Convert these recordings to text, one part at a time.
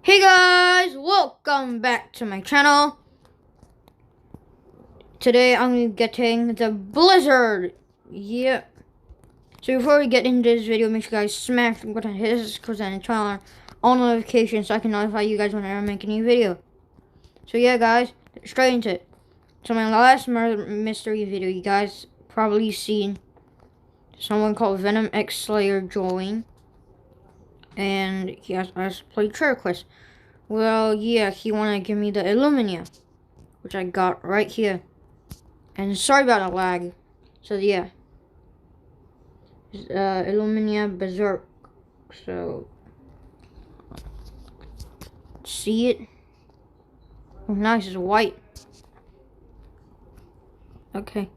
Hey guys, welcome back to my channel. Today I'm getting the Blizzard. Yeah. So before we get into this video, make sure you guys smash the button, hit the subscribe and turn on all notifications so I can notify you guys whenever I make a new video. So yeah guys, straight into it. So my last murder mystery video, you guys probably seen someone called Venom X Slayer join. And he asked us to play Traitor Quest. Well, yeah, he wanted to give me the Illumina, which I got right here. And sorry about the lag. So yeah, Illumina Berserk. So see it? Oh, nice, it's white. Okay.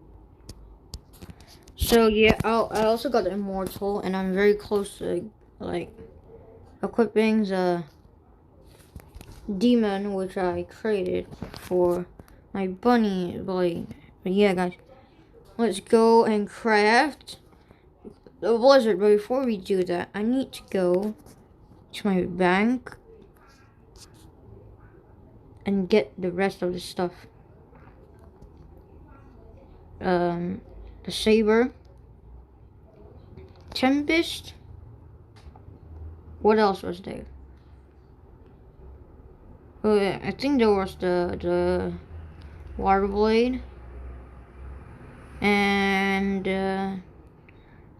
So yeah, I also got the Immortal, and I'm very close to like equipping the Demon, which I traded for my Bunny Blade. But yeah, guys, let's go and craft the Blizzard. But before we do that, I need to go to my bank and get the rest of the stuff. The Saber, Tempest. What else was there? Oh yeah, I think there was the Water Blade, and I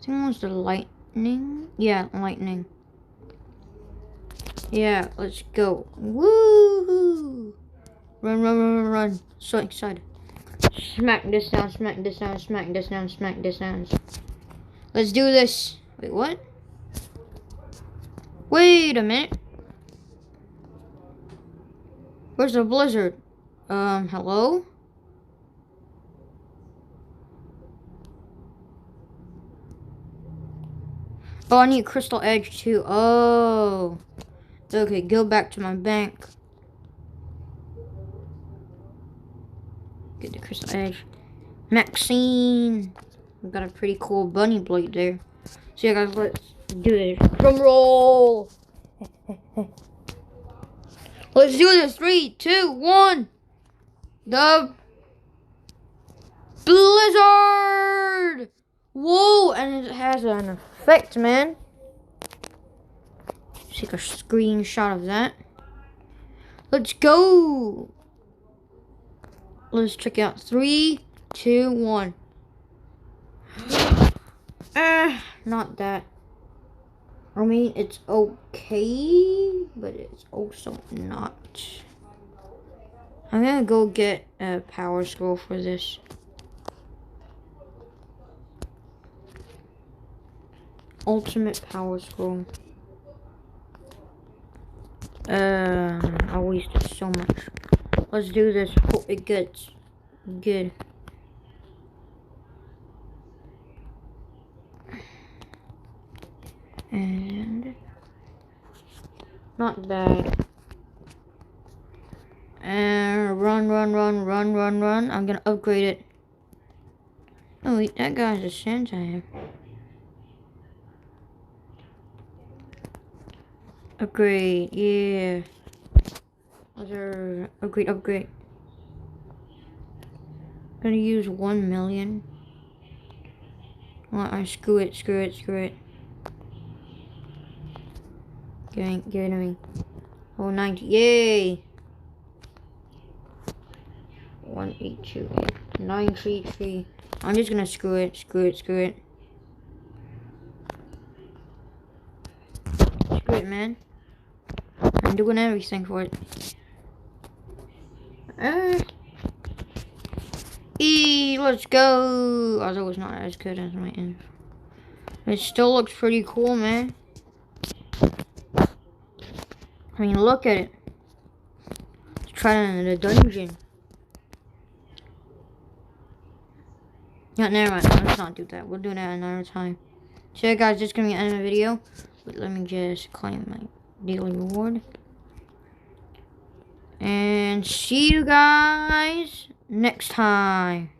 think it was the Lightning. Yeah, Lightning. Yeah, let's go. Woo! Run, run, run, run, run. So excited. Smack this down, smack this down, smack this down, smack this down. Let's do this. Wait, what? Wait a minute. Where's the Blizzard? Hello? Oh, I need Crystal Edge too. Oh. Okay, go back to my bank. Get the Crystal Edge. Maxine. We've got a pretty cool bunny blade there. So yeah guys, let's do this. Drum roll. Let's do this. 3, 2, 1. The Blizzard. Whoa, and it has an effect, man. Take a screenshot of that. Let's go. Let's check it out. 3, 2, 1. Not that. I mean, it's okay, but it's also not. I'm gonna go get a power scroll for this. Ultimate power scroll. I wasted so much. Let's do this. Hope it gets good. And not bad. And run, run, run, run, run, run. I'm gonna upgrade it. Oh wait, that guy's a Santa. Upgrade, yeah. Other upgrade, upgrade. Gonna use 1 million. Well, screw it, screw it, screw it. Give it to me. Oh, 90, yay! 182, 933. I'm just gonna screw it, screw it, screw it. Screw it, man. I'm doing everything for it. Let's go. Although it's not as good as my end. It still looks pretty cool, man. I mean, look at it. Let's try it in the dungeon. Yeah, never mind. Let's not do that. We'll do that another time. So, yeah, guys, this is gonna be the end of the video. But let me just claim my daily reward. And see you guys next time.